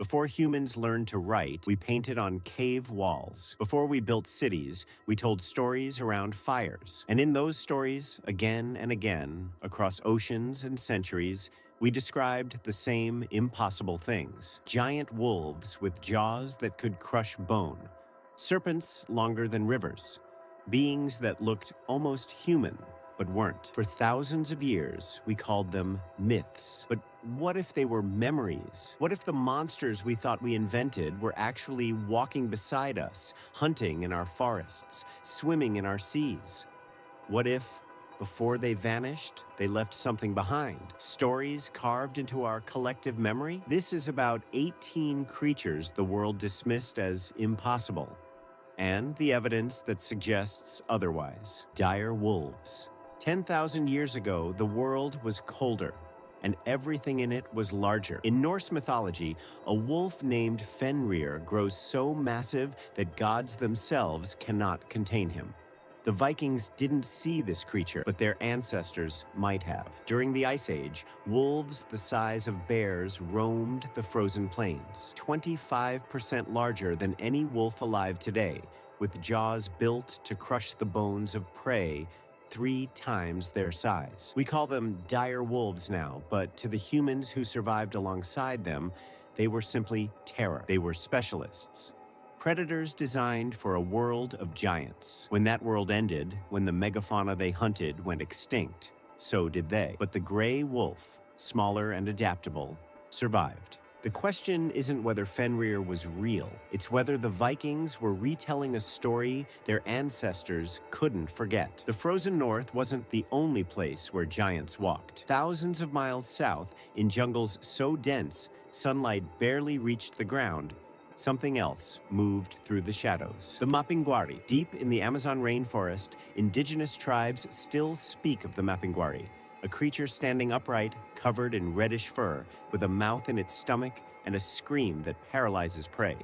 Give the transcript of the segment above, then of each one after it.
Before humans learned to write, we painted on cave walls. Before we built cities, we told stories around fires. And in those stories, again and again, across oceans and centuries, we described the same impossible things. Giant wolves with jaws that could crush bone. Serpents longer than rivers. Beings that looked almost human, but weren't. For thousands of years, we called them myths. But what if they were memories? What if the monsters we thought we invented were actually walking beside us, hunting in our forests, swimming in our seas? What if, before they vanished, they left something behind? Stories carved into our collective memory? This is about 18 creatures the world dismissed as impossible, and the evidence that suggests otherwise. Dire wolves. 10,000 years ago, the world was colder, and everything in it was larger. In Norse mythology, a wolf named Fenrir grows so massive that gods themselves cannot contain him. The Vikings didn't see this creature, but their ancestors might have. During the Ice Age, wolves the size of bears roamed the frozen plains, 25% larger than any wolf alive today, with jaws built to crush the bones of prey 3 times their size. We call them dire wolves now, but to the humans who survived alongside them, they were simply terror. They were specialists. Predators designed for a world of giants. When that world ended, when the megafauna they hunted went extinct, so did they. But the gray wolf, smaller and adaptable, survived. The question isn't whether Fenrir was real. It's whether the Vikings were retelling a story their ancestors couldn't forget. The frozen north wasn't the only place where giants walked. Thousands of miles south, in jungles so dense, sunlight barely reached the ground, something else moved through the shadows. The Mapinguari. Deep in the Amazon rainforest, indigenous tribes still speak of the Mapinguari, a creature standing upright, covered in reddish fur, with a mouth in its stomach and a scream that paralyzes prey.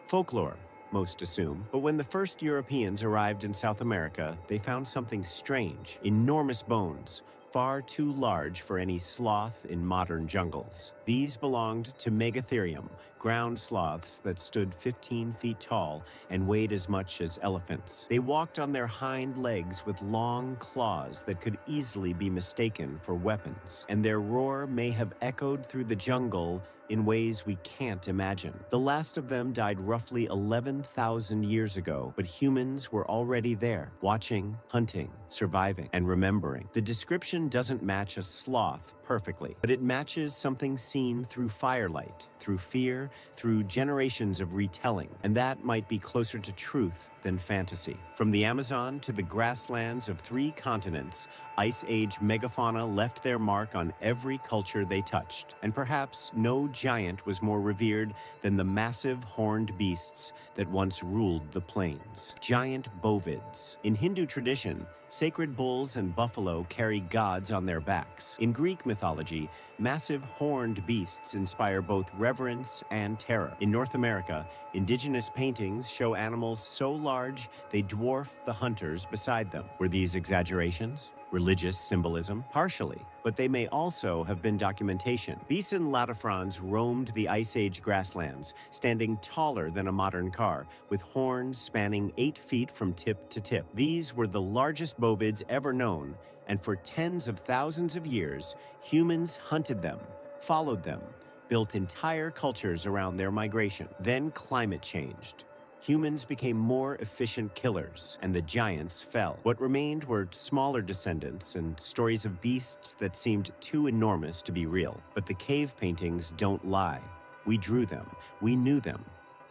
Folklore, most assume, but when the first Europeans arrived in South America, they found something strange: enormous bones, far too large for any sloth in modern jungles. These belonged to Megatherium, ground sloths that stood 15 feet tall and weighed as much as elephants. They walked on their hind legs with long claws that could easily be mistaken for weapons, and their roar may have echoed through the jungle in ways we can't imagine. The last of them died roughly 11,000 years ago, but humans were already there, watching, hunting, surviving, and remembering. The description doesn't match a sloth perfectly, but it matches something seen through firelight, through fear, through generations of retelling, and that might be closer to truth than fantasy. From the Amazon to the grasslands of 3 continents, Ice Age megafauna left their mark on every culture they touched, and perhaps no giant was more revered than the massive horned beasts that once ruled the plains. Giant bovids. In Hindu tradition, sacred bulls and buffalo carry gods on their backs. In Greek mythology, massive horned beasts inspire both reverence and terror. In North America, indigenous paintings show animals so large they dwarf the hunters beside them. Were these exaggerations? Religious symbolism? Partially, but they may also have been documentation. Bison latifrons roamed the Ice Age grasslands, standing taller than a modern car, with horns spanning 8 feet from tip to tip. These were the largest bovids ever known, and for tens of thousands of years, humans hunted them, followed them, built entire cultures around their migration. Then climate changed. Humans became more efficient killers, and the giants fell. What remained were smaller descendants and stories of beasts that seemed too enormous to be real. But the cave paintings don't lie. We drew them, we knew them,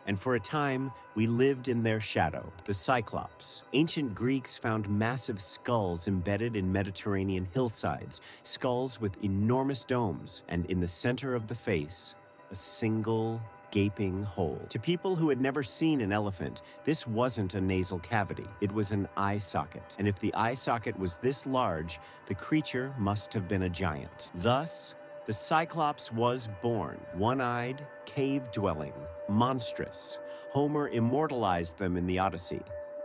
and for a time, we lived in their shadow. The Cyclops. Ancient Greeks found massive skulls embedded in Mediterranean hillsides, skulls with enormous domes, and in the center of the face, a single gaping hole. To people who had never seen an elephant, this wasn't a nasal cavity. It was an eye socket. And if the eye socket was this large, the creature must have been a giant. Thus, the Cyclops was born, one-eyed, cave-dwelling, monstrous. Homer immortalized them in the Odyssey,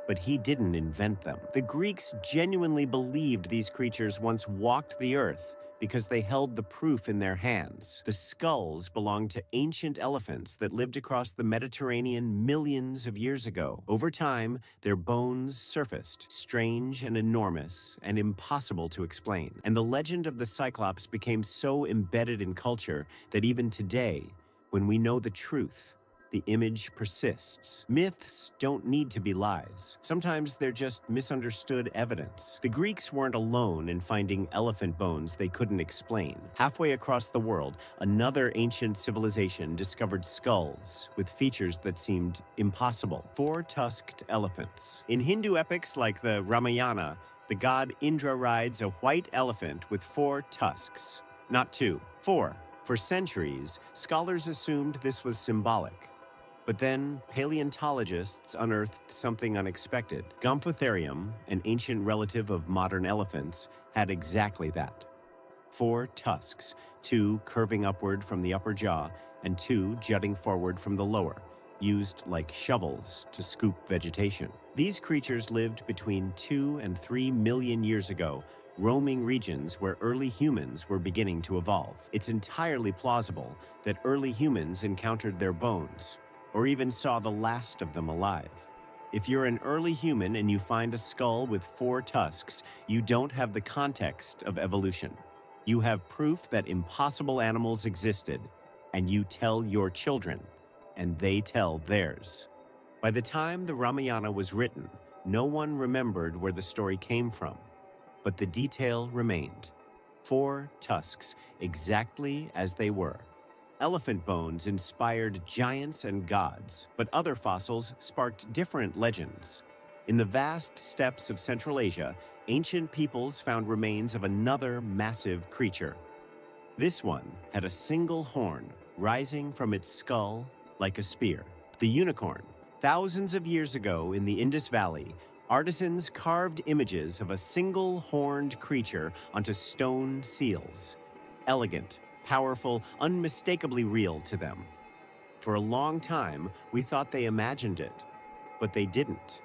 but he didn't invent them. The Greeks genuinely believed these creatures once walked the earth because they held the proof in their hands. The skulls belonged to ancient elephants that lived across the Mediterranean millions of years ago. Over time, their bones surfaced, strange and enormous and impossible to explain. And the legend of the Cyclops became so embedded in culture that even today, when we know the truth, the image persists. Myths don't need to be lies. Sometimes they're just misunderstood evidence. The Greeks weren't alone in finding elephant bones they couldn't explain. Halfway across the world, another ancient civilization discovered skulls with features that seemed impossible. Four-tusked elephants. In Hindu epics like the Ramayana, the god Indra rides a white elephant with 4 tusks. Not 2, 4. For centuries, scholars assumed this was symbolic. But then, paleontologists unearthed something unexpected. Gomphotherium, an ancient relative of modern elephants, had exactly that. 4 tusks, 2 curving upward from the upper jaw and 2 jutting forward from the lower, used like shovels to scoop vegetation. These creatures lived between 2 and 3 million years ago, roaming regions where early humans were beginning to evolve. It's entirely plausible that early humans encountered their bones, or even saw the last of them alive. If you're an early human and you find a skull with 4 tusks, you don't have the context of evolution. You have proof that impossible animals existed, and you tell your children, and they tell theirs. By the time the Ramayana was written, no one remembered where the story came from, but the detail remained. 4 tusks, exactly as they were. Elephant bones inspired giants and gods, but other fossils sparked different legends. In the vast steppes of Central Asia, ancient peoples found remains of another massive creature. This one had a single horn rising from its skull like a spear. The unicorn. Thousands of years ago in the Indus Valley, artisans carved images of a single horned creature onto stone seals. Elegant, powerful, unmistakably real to them. For a long time, we thought they imagined it, but they didn't.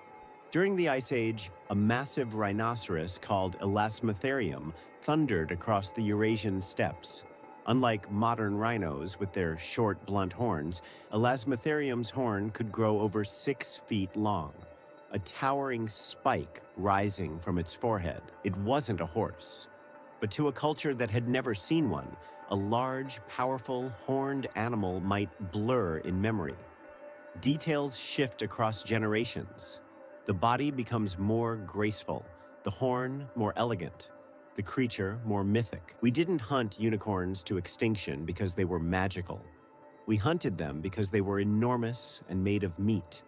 During the Ice Age, a massive rhinoceros called Elasmotherium thundered across the Eurasian steppes. Unlike modern rhinos with their short, blunt horns, Elasmotherium's horn could grow over 6 feet long, a towering spike rising from its forehead. It wasn't a horse, but to a culture that had never seen one, a large, powerful, horned animal might blur in memory. Details shift across generations. The body becomes more graceful, the horn more elegant, the creature more mythic. We didn't hunt unicorns to extinction because they were magical. We hunted them because they were enormous and made of meat.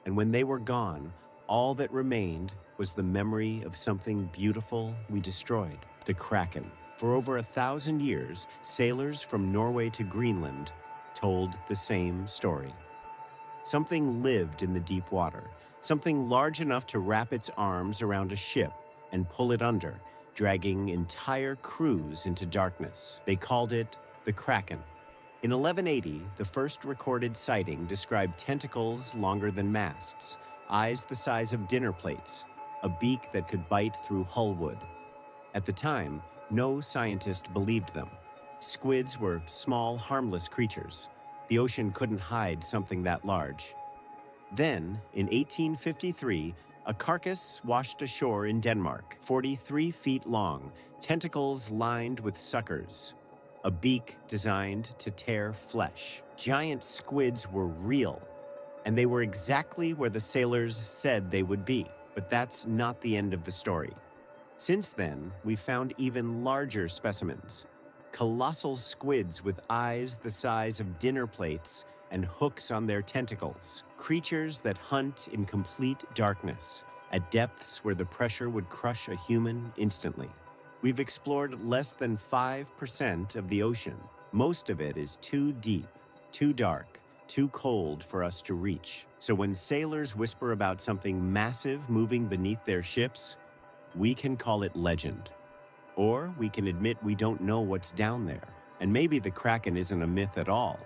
And when they were gone, all that remained was the memory of something beautiful we destroyed, the kraken. For over 1,000 years, sailors from Norway to Greenland told the same story. Something lived in the deep water, something large enough to wrap its arms around a ship and pull it under, dragging entire crews into darkness. They called it the Kraken. In 1180, the first recorded sighting described tentacles longer than masts, eyes the size of dinner plates, a beak that could bite through hull wood. At the time, no scientist believed them. Squids were small, harmless creatures. The ocean couldn't hide something that large. Then, in 1853, a carcass washed ashore in Denmark, 43 feet long, tentacles lined with suckers, a beak designed to tear flesh. Giant squids were real, and they were exactly where the sailors said they would be. But that's not the end of the story. Since then, we've found even larger specimens. Colossal squids with eyes the size of dinner plates and hooks on their tentacles. Creatures that hunt in complete darkness, at depths where the pressure would crush a human instantly. We've explored less than 5% of the ocean. Most of it is too deep, too dark, too cold for us to reach. So when sailors whisper about something massive moving beneath their ships, we can call it legend. Or we can admit we don't know what's down there. And maybe the Kraken isn't a myth at all.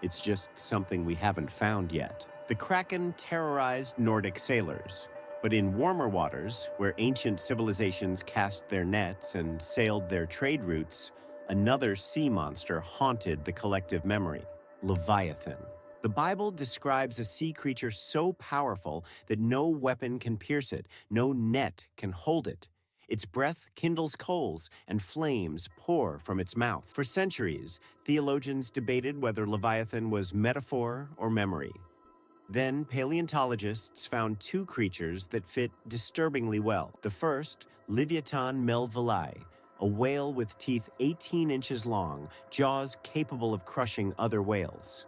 It's just something we haven't found yet. The Kraken terrorized Nordic sailors. But in warmer waters, where ancient civilizations cast their nets and sailed their trade routes, another sea monster haunted the collective memory: Leviathan. The Bible describes a sea creature so powerful that no weapon can pierce it, no net can hold it. Its breath kindles coals, and flames pour from its mouth. For centuries, theologians debated whether Leviathan was metaphor or memory. Then, paleontologists found two creatures that fit disturbingly well. The first, Leviathan melvillei, a whale with teeth 18 inches long, jaws capable of crushing other whales.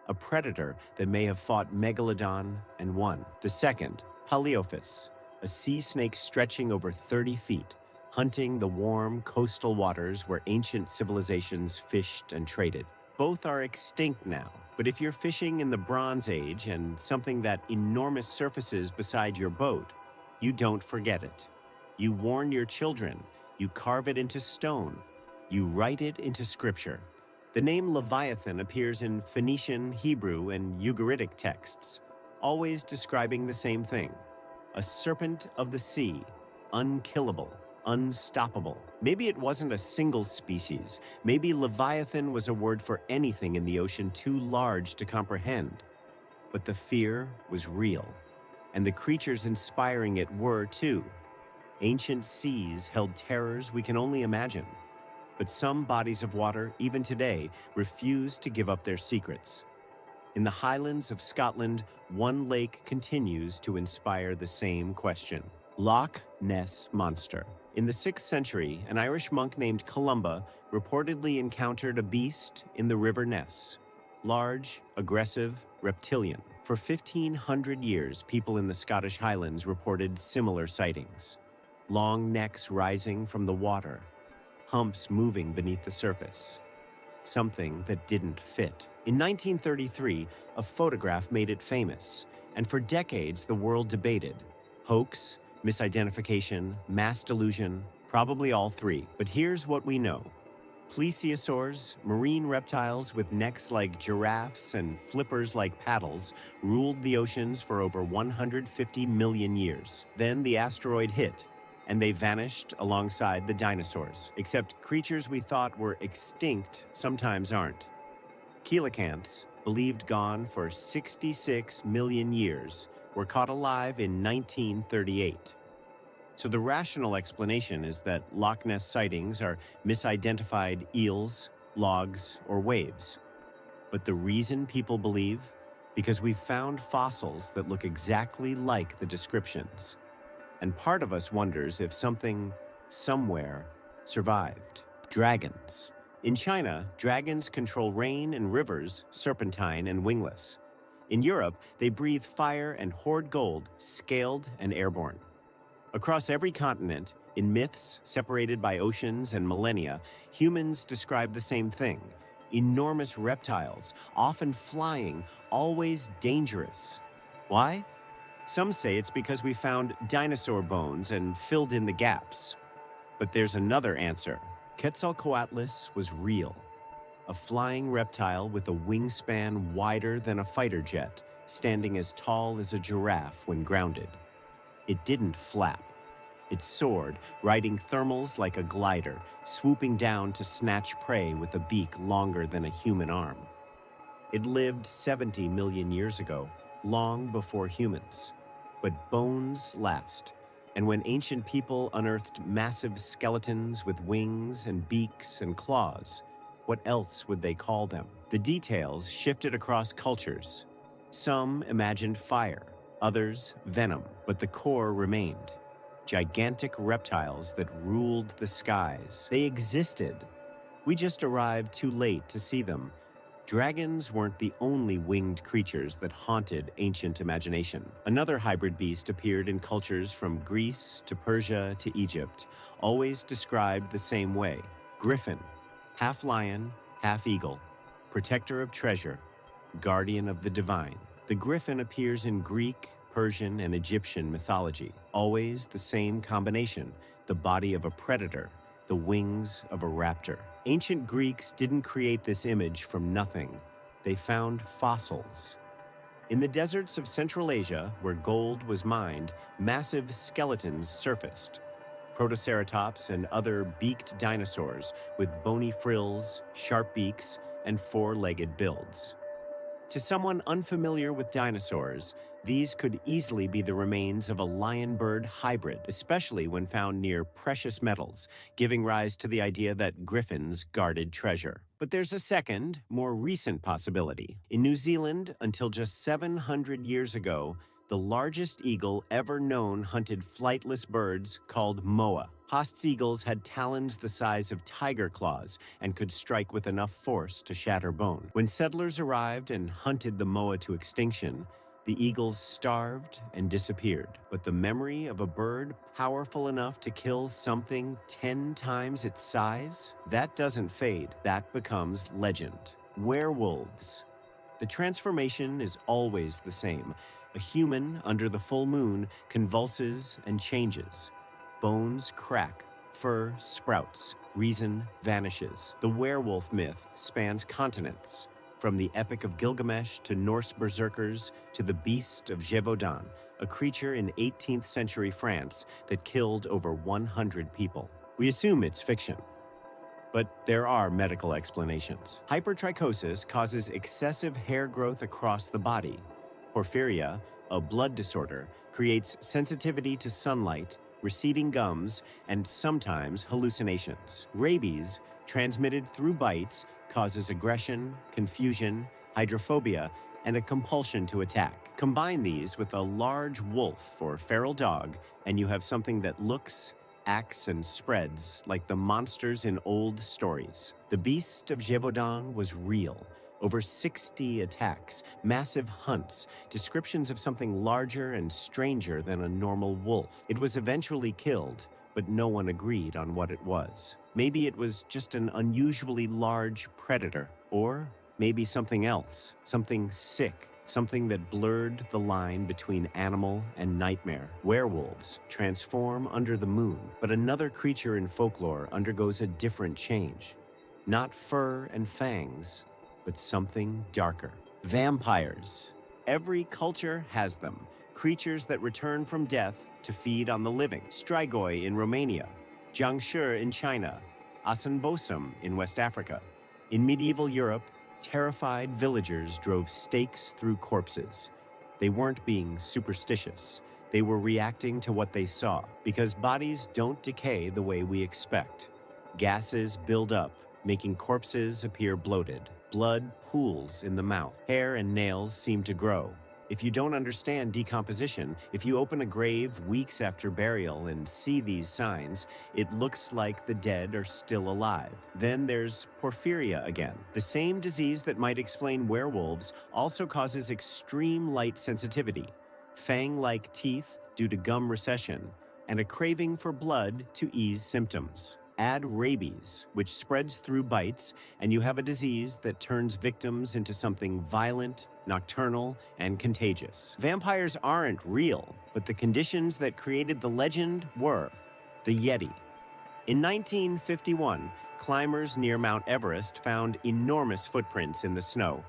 A predator that may have fought Megalodon and won. The second, Paleophis, a sea snake stretching over 30 feet, hunting the warm coastal waters where ancient civilizations fished and traded. Both are extinct now, but if you're fishing in the Bronze Age and something that enormous surfaces beside your boat, you don't forget it. You warn your children, you carve it into stone, you write it into scripture. The name Leviathan appears in Phoenician, Hebrew, and Ugaritic texts, always describing the same thing: a serpent of the sea, unkillable, unstoppable. Maybe it wasn't a single species. Maybe Leviathan was a word for anything in the ocean too large to comprehend. But the fear was real, and the creatures inspiring it were too. Ancient seas held terrors we can only imagine. But some bodies of water, even today, refuse to give up their secrets. In the Highlands of Scotland, one lake continues to inspire the same question: Loch Ness Monster. In the 6th century, an Irish monk named Columba reportedly encountered a beast in the River Ness: large, aggressive, reptilian. For 1,500 years, people in the Scottish Highlands reported similar sightings: long necks rising from the water, humps moving beneath the surface, something that didn't fit. In 1933, a photograph made it famous, and for decades the world debated: hoax, misidentification, mass delusion, probably all three. But here's what we know. Plesiosaurs, marine reptiles with necks like giraffes and flippers like paddles, ruled the oceans for over 150 million years. Then the asteroid hit, and they vanished alongside the dinosaurs. Except creatures we thought were extinct sometimes aren't. Coelacanths, believed gone for 66 million years, were caught alive in 1938. So the rational explanation is that Loch Ness sightings are misidentified eels, logs, or waves. But the reason people believe? Because we've found fossils that look exactly like the descriptions. And part of us wonders if something, somewhere, survived. Dragons. In China, dragons control rain and rivers, serpentine and wingless. In Europe, they breathe fire and hoard gold, scaled and airborne. Across every continent, in myths separated by oceans and millennia, humans describe the same thing: enormous reptiles, often flying, always dangerous. Why? Some say it's because we found dinosaur bones and filled in the gaps. But there's another answer. Quetzalcoatlus was real. A flying reptile with a wingspan wider than a fighter jet, standing as tall as a giraffe when grounded. It didn't flap. It soared, riding thermals like a glider, swooping down to snatch prey with a beak longer than a human arm. It lived 70 million years ago, long before humans. But bones last, and when ancient people unearthed massive skeletons with wings and beaks and claws, what else would they call them? The details shifted across cultures. Some imagined fire, others venom, but the core remained: gigantic reptiles that ruled the skies. They existed. We just arrived too late to see them. Dragons weren't the only winged creatures that haunted ancient imagination. Another hybrid beast appeared in cultures from Greece to Persia to Egypt, always described the same way: griffin, half lion, half eagle, protector of treasure, guardian of the divine. The griffin appears in Greek, Persian, and Egyptian mythology. Always the same combination: the body of a predator, the wings of a raptor. Ancient Greeks didn't create this image from nothing. They found fossils. In the deserts of Central Asia, where gold was mined, massive skeletons surfaced. Protoceratops and other beaked dinosaurs with bony frills, sharp beaks, and four-legged builds. To someone unfamiliar with dinosaurs, these could easily be the remains of a lion-bird hybrid, especially when found near precious metals, giving rise to the idea that griffins guarded treasure. But there's a second, more recent possibility. In New Zealand, until just 700 years ago, the largest eagle ever known hunted flightless birds called moa. Haast's eagles had talons the size of tiger claws and could strike with enough force to shatter bone. When settlers arrived and hunted the moa to extinction, the eagles starved and disappeared. But the memory of a bird powerful enough to kill something 10 times its size? That doesn't fade, that becomes legend. Werewolves. The transformation is always the same. A human under the full moon convulses and changes. Bones crack, fur sprouts, reason vanishes. The werewolf myth spans continents, from the Epic of Gilgamesh to Norse berserkers to the Beast of Gévaudan, a creature in 18th century France that killed over 100 people. We assume it's fiction. But there are medical explanations. Hypertrichosis causes excessive hair growth across the body. Porphyria, a blood disorder, creates sensitivity to sunlight, receding gums, and sometimes hallucinations. Rabies, transmitted through bites, causes aggression, confusion, hydrophobia, and a compulsion to attack. Combine these with a large wolf or feral dog, and you have something that looks, acts, and spreads like the monsters in old stories. The Beast of Gévaudan was real. Over 60 attacks, massive hunts, descriptions of something larger and stranger than a normal wolf. It was eventually killed, but no one agreed on what it was. Maybe it was just an unusually large predator, or maybe something else, something sick, something that blurred the line between animal and nightmare. Werewolves transform under the moon, but another creature in folklore undergoes a different change. Not fur and fangs, but something darker. Vampires. Every culture has them. Creatures that return from death to feed on the living. Strigoi in Romania, Jiangshi in China, Asenbosum in West Africa. In medieval Europe, terrified villagers drove stakes through corpses. They weren't being superstitious. They were reacting to what they saw, because bodies don't decay the way we expect. Gases build up, making corpses appear bloated. Blood pools in the mouth. Hair and nails seem to grow. If you don't understand decomposition, if you open a grave weeks after burial and see these signs, it looks like the dead are still alive. Then there's porphyria again. The same disease that might explain werewolves also causes extreme light sensitivity, fang-like teeth due to gum recession, and a craving for blood to ease symptoms. Add rabies, which spreads through bites, and you have a disease that turns victims into something violent, nocturnal, and contagious. Vampires aren't real, but the conditions that created the legend were. The Yeti. In 1951, climbers near Mount Everest found enormous footprints in the snow.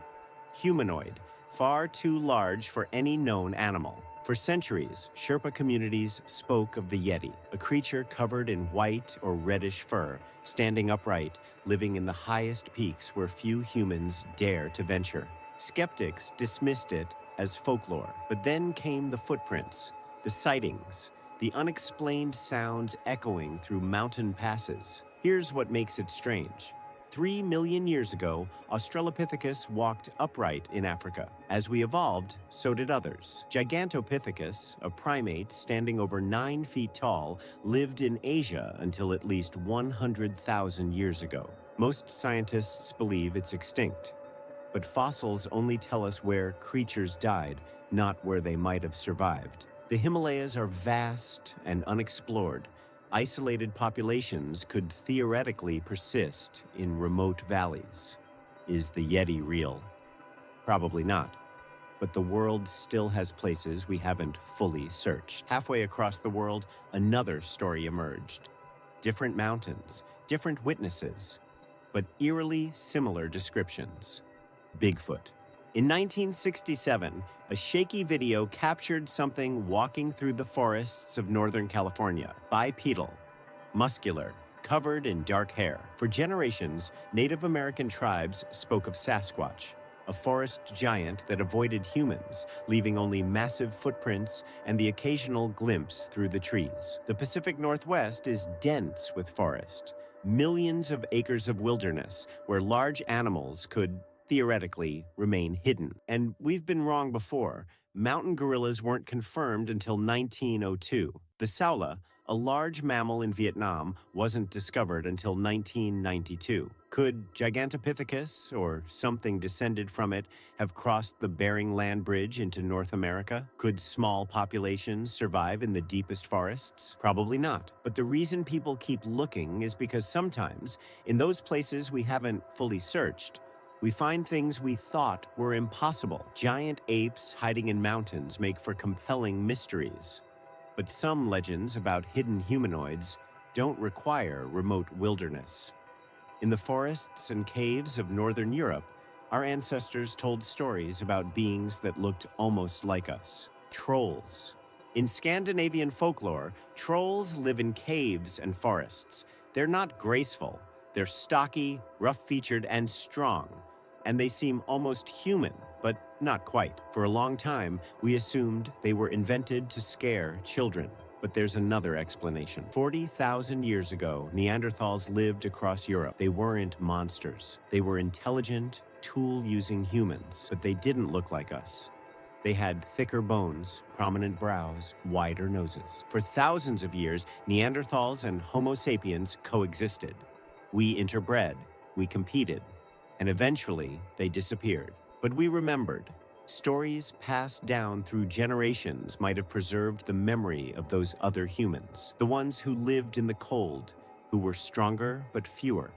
Humanoid, far too large for any known animal. For centuries, Sherpa communities spoke of the Yeti, a creature covered in white or reddish fur, standing upright, living in the highest peaks where few humans dare to venture. Skeptics dismissed it as folklore, but then came the footprints, the sightings, the unexplained sounds echoing through mountain passes. Here's what makes it strange. 3 million years ago, Australopithecus walked upright in Africa. As we evolved, so did others. Gigantopithecus, a primate standing over 9 feet tall, lived in Asia until at least 100,000 years ago. Most scientists believe it's extinct. But fossils only tell us where creatures died, not where they might have survived. The Himalayas are vast and unexplored. Isolated populations could theoretically persist in remote valleys. Is the Yeti real? Probably not. But the world still has places we haven't fully searched. Halfway across the world, another story emerged. Different mountains, different witnesses, but eerily similar descriptions. Bigfoot. In 1967, a shaky video captured something walking through the forests of Northern California, bipedal, muscular, covered in dark hair. For generations, Native American tribes spoke of Sasquatch, a forest giant that avoided humans, leaving only massive footprints and the occasional glimpse through the trees. The Pacific Northwest is dense with forest, millions of acres of wilderness where large animals could theoretically remain hidden. And we've been wrong before. Mountain gorillas weren't confirmed until 1902. The saola, a large mammal in Vietnam, wasn't discovered until 1992. Could Gigantopithecus, or something descended from it, have crossed the Bering Land Bridge into North America? Could small populations survive in the deepest forests? Probably not. But the reason people keep looking is because sometimes, in those places we haven't fully searched, we find things we thought were impossible. Giant apes hiding in mountains make for compelling mysteries. But some legends about hidden humanoids don't require remote wilderness. In the forests and caves of northern Europe, our ancestors told stories about beings that looked almost like us. Trolls. In Scandinavian folklore, trolls live in caves and forests. They're not graceful. They're stocky, rough-featured, and strong. And they seem almost human, but not quite. For a long time, we assumed they were invented to scare children. But there's another explanation. 40,000 years ago, Neanderthals lived across Europe. They weren't monsters. They were intelligent, tool-using humans, but they didn't look like us. They had thicker bones, prominent brows, wider noses. For thousands of years, Neanderthals and Homo sapiens coexisted. We interbred, we competed, and eventually they disappeared. But we remembered. Stories passed down through generations might have preserved the memory of those other humans, the ones who lived in the cold, who were stronger but fewer,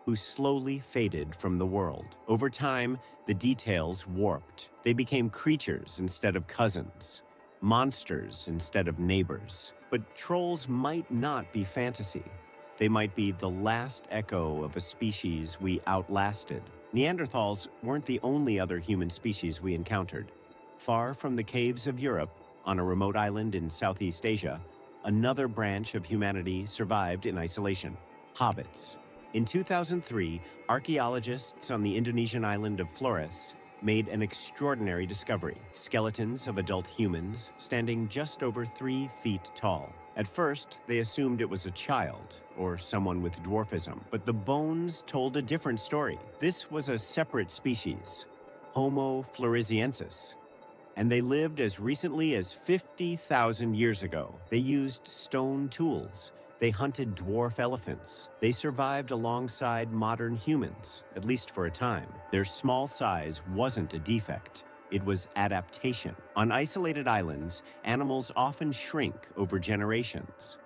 who slowly faded from the world. Over time, the details warped. They became creatures instead of cousins, monsters instead of neighbors. But trolls might not be fantasy. They might be the last echo of a species we outlasted. Neanderthals weren't the only other human species we encountered. Far from the caves of Europe, on a remote island in Southeast Asia, another branch of humanity survived in isolation: hobbits. In 2003, archaeologists on the Indonesian island of Flores made an extraordinary discovery: skeletons of adult humans standing just over 3 feet tall. At first, they assumed it was a child or someone with dwarfism, but the bones told a different story. This was a separate species, Homo floresiensis, and they lived as recently as 50,000 years ago. They used stone tools. They hunted dwarf elephants. They survived alongside modern humans, at least for a time. Their small size wasn't a defect. It was adaptation. On isolated islands, animals often shrink over generations.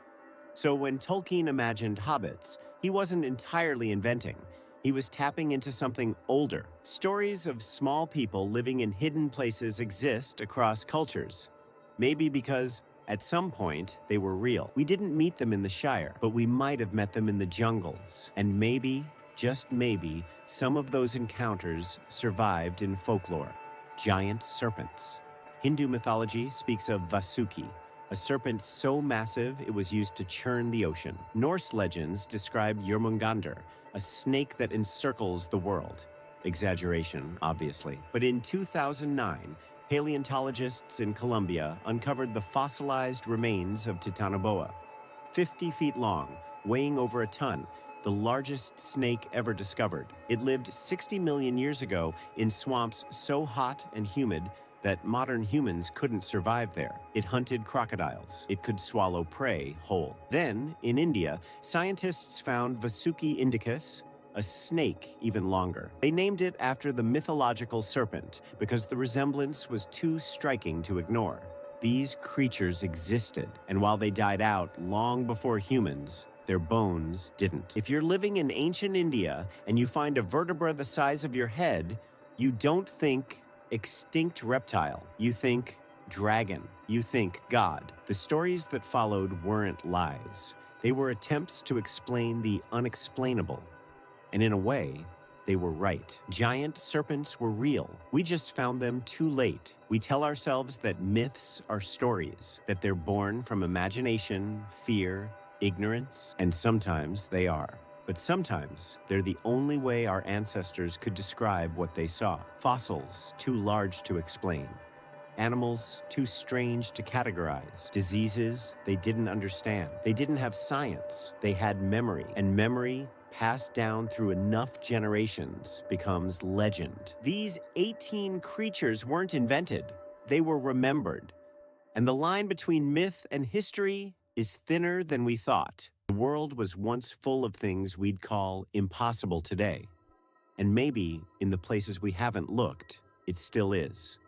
So when Tolkien imagined hobbits, he wasn't entirely inventing. He was tapping into something older. Stories of small people living in hidden places exist across cultures. Maybe because at some point they were real. We didn't meet them in the Shire, but we might have met them in the jungles. And maybe, just maybe, some of those encounters survived in folklore. Giant serpents. Hindu mythology speaks of Vasuki, a serpent so massive it was used to churn the ocean. Norse legends describe Jormungandr, a snake that encircles the world. Exaggeration, obviously. But in 2009, paleontologists in Colombia uncovered the fossilized remains of Titanoboa. 50 feet long, weighing over a ton, the largest snake ever discovered. It lived 60 million years ago in swamps so hot and humid that modern humans couldn't survive there. It hunted crocodiles. It could swallow prey whole. Then, in India, scientists found Vasuki indicus, a snake even longer. They named it after the mythological serpent because the resemblance was too striking to ignore. These creatures existed, and while they died out long before humans, their bones didn't. If you're living in ancient India and you find a vertebra the size of your head, you don't think extinct reptile. You think dragon. You think God. The stories that followed weren't lies. They were attempts to explain the unexplainable. And in a way, They were right. Giant serpents were real. We just found them too late. We tell ourselves that myths are stories, that they're born from imagination, fear, ignorance, and sometimes they are. But sometimes they're the only way our ancestors could describe what they saw. Fossils too large to explain. Animals too strange to categorize. Diseases they didn't understand. They didn't have science. They had memory. And memory, passed down through enough generations, becomes legend. These 18 creatures weren't invented. They were remembered. And the line between myth and history is thinner than we thought. The world was once full of things we'd call impossible today. And maybe, in the places we haven't looked, it still is.